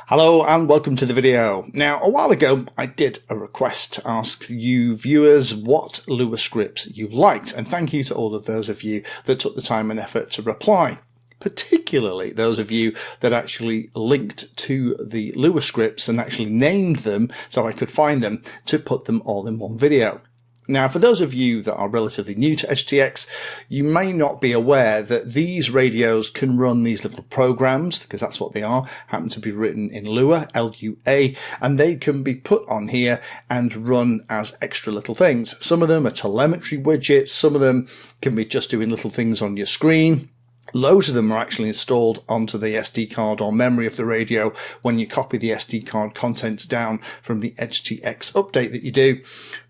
Hello and welcome to the video. Now, a while ago I did a request to ask you viewers what Lua scripts you liked, and thank you to all of those of you that took the time and effort to reply, particularly those of you that actually linked to the Lua scripts and actually named them so I could find them to put them all in one video. Now, for those of you that are relatively new to EdgeTX, you may not be aware that these radios can run these little programs, because that's what they are, happen to be written in Lua, L-U-A, and they can be put on here and run as extra little things. Some of them are telemetry widgets, some of them can be just doing little things on your screen. Loads of them are actually installed onto the SD card or memory of the radio when you copy the SD card contents down from the EdgeTX update that you do.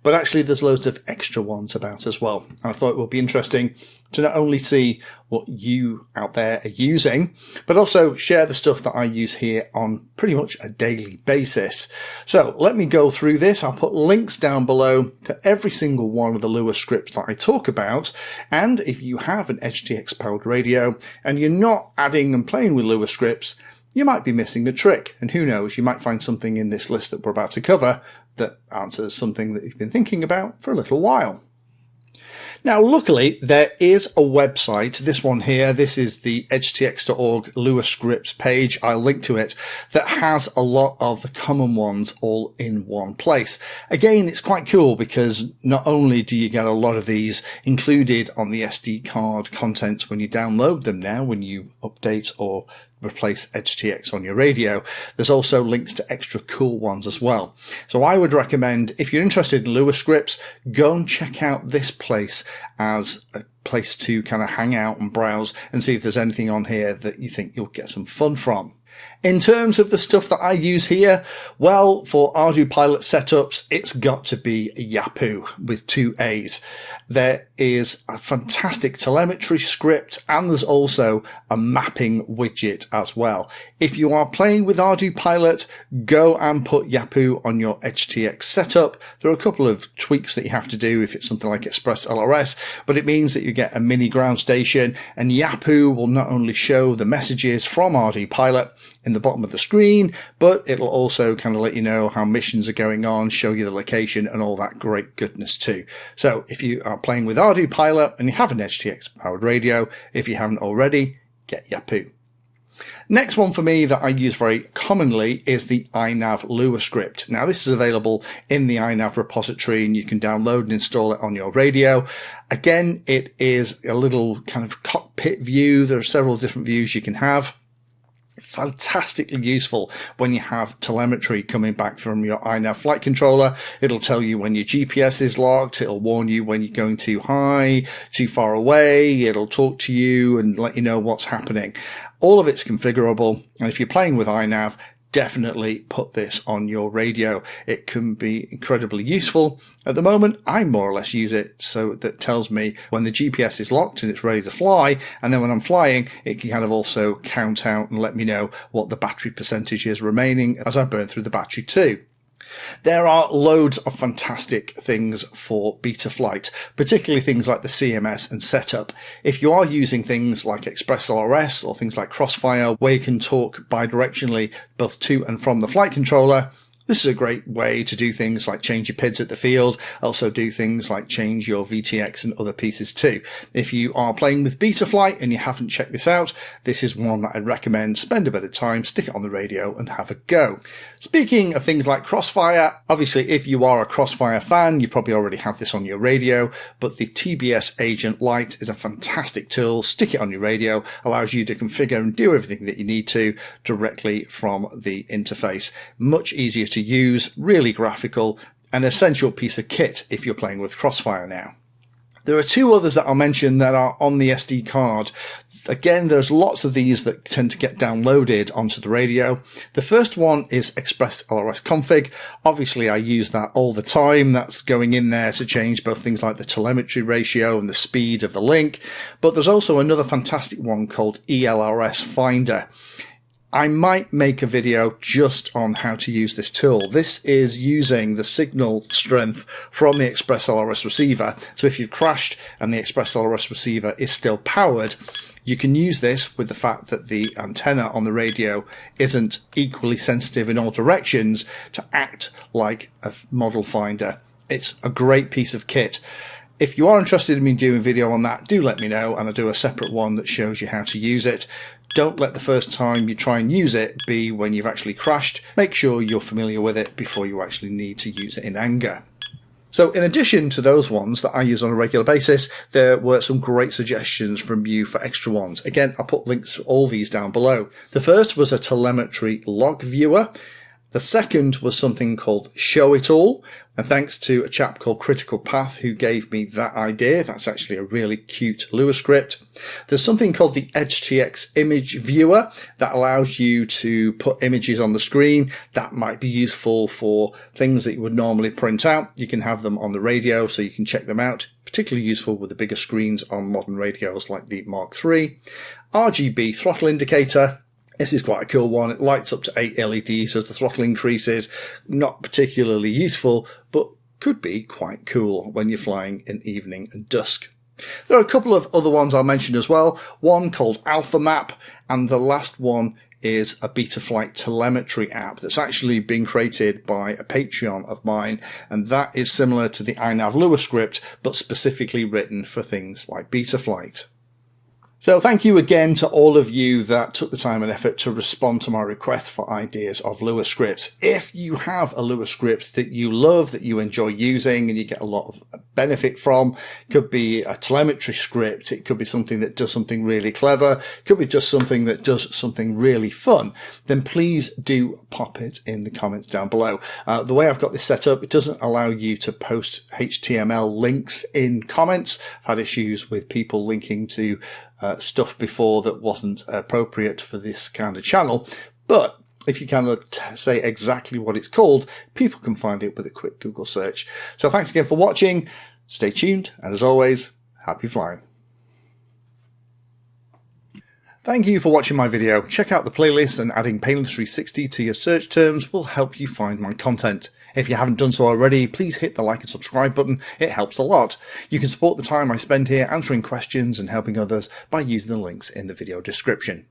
But actually there's loads of extra ones about as well. And I thought it would be interesting to not only see what you out there are using, but also share the stuff that I use here on pretty much a daily basis. So let me go through this. I'll put links down below to every single one of the Lua scripts that I talk about. And if you have an EdgeTX powered radio and you're not adding and playing with Lua scripts, you might be missing a trick. And who knows, you might find something in this list that we're about to cover that answers something that you've been thinking about for a little while. Now, luckily, there is a website, this one here, this is the edgetx.org Lua Scripts page, I'll link to it, that has a lot of the common ones all in one place. Again, it's quite cool because not only do you get a lot of these included on the SD card contents when you download them now, when you update or replace EdgeTX on your radio, there's also links to extra cool ones as well. So I would recommend, if you're interested in Lua scripts, go and check out this place as a place to kind of hang out and browse and see if there's anything on here that you think you'll get some fun from. In terms of the stuff that I use here, well, for ArduPilot setups, it's got to be Yaapu with 2 A's. There is a fantastic telemetry script and there's also a mapping widget as well. If you are playing with ArduPilot, go and put Yaapu on your EdgeTX setup. There are a couple of tweaks that you have to do if it's something like Express LRS, but it means that you get a mini ground station and Yaapu will not only show the messages from ArduPilot in the bottom of the screen, but it'll also kind of let you know how missions are going on, show you the location and all that great goodness too. So if you are playing with ArduPilot and you have an EdgeTX powered radio, if you haven't already, get Yaapu. Next one for me that I use very commonly is the INAV Lua script. Now this is available in the INAV repository and you can download and install it on your radio. Again, it is a little kind of cockpit view. There are several different views you can have. Fantastically useful when you have telemetry coming back from your INAV flight controller. It'll tell you when your GPS is locked. It'll warn you when you're going too high, too far away. It'll talk to you and let you know what's happening. All of it's configurable. And if you're playing with INAV, definitely put this on your radio. It can be incredibly useful. At the moment, I more or less use it so that tells me when the GPS is locked and it's ready to fly. And then when I'm flying, it can kind of also count out and let me know what the battery percentage is remaining as I burn through the battery too. There are loads of fantastic things for Betaflight, particularly things like the CMS and setup. If you are using things like Express LRS or things like Crossfire, where you can talk bidirectionally both to and from the flight controller, this is a great way to do things like change your PIDs at the field, also do things like change your VTX and other pieces too. If you are playing with Betaflight and you haven't checked this out, this is one that I'd recommend. Spend a bit of time, stick it on the radio and have a go. Speaking of things like Crossfire, obviously if you are a Crossfire fan, you probably already have this on your radio, but the TBS Agent Lite is a fantastic tool. Stick it on your radio, allows you to configure and do everything that you need to directly from the interface. Much easier to use, really graphical, an essential piece of kit if you're playing with Crossfire now. There are 2 others that I'll mention that are on the SD card. Again, there's lots of these that tend to get downloaded onto the radio. The first one is Express LRS config. Obviously, I use that all the time. That's going in there to change both things like the telemetry ratio and the speed of the link. But there's also another fantastic one called ELRS Finder. I might make a video just on how to use this tool. This is using the signal strength from the Express LRS receiver. So if you've crashed and the Express LRS receiver is still powered, You can use this with the fact that the antenna on the radio isn't equally sensitive in all directions to act like a model finder. It's a great piece of kit. If you are interested in me doing a video on that, do let me know, and I'll do a separate one that shows you how to use it. Don't let the first time you try and use it be when you've actually crashed. Make sure you're familiar with it before you actually need to use it in anger. So in addition to those ones that I use on a regular basis, there were some great suggestions from you for extra ones. Again, I'll put links to all these down below. The first was a telemetry log viewer. The second was something called Show It All, and thanks to a chap called Critical Path who gave me that idea. That's actually a really cute Lua script. There's something called the EdgeTX Image Viewer that allows you to put images on the screen. That might be useful for things that you would normally print out. You can have them on the radio so you can check them out. Particularly useful with the bigger screens on modern radios like the Mark III. RGB throttle indicator. This is quite a cool one. It lights up to 8 LEDs as the throttle increases. Not particularly useful, but could be quite cool when you're flying in evening and dusk. There are a couple of other ones I'll mention as well. One called Alpha Map, and the last one is a Betaflight telemetry app that's actually been created by a Patreon of mine, and that is similar to the INAV Lua script, but specifically written for things like Betaflight. So thank you again to all of you that took the time and effort to respond to my request for ideas of Lua scripts. If you have a Lua script that you love, that you enjoy using and you get a lot of benefit from, it could be a telemetry script, it could be something that does something really clever, it could be just something that does something really fun, then please do pop it in the comments down below. The way I've got this set up, it doesn't allow you to post HTML links in comments. I've had issues with people linking to stuff before that wasn't appropriate for this kind of channel, but if you can say exactly what it's called, people can find it with a quick Google search. So thanks again for watching, stay tuned, and as always, happy flying. Thank you for watching my video. Check out the playlist, and adding Pedantry 360 to your search terms will help you find my content. If you haven't done so already, please hit the like and subscribe button. It helps a lot. You can support the time I spend here answering questions and helping others by using the links in the video description.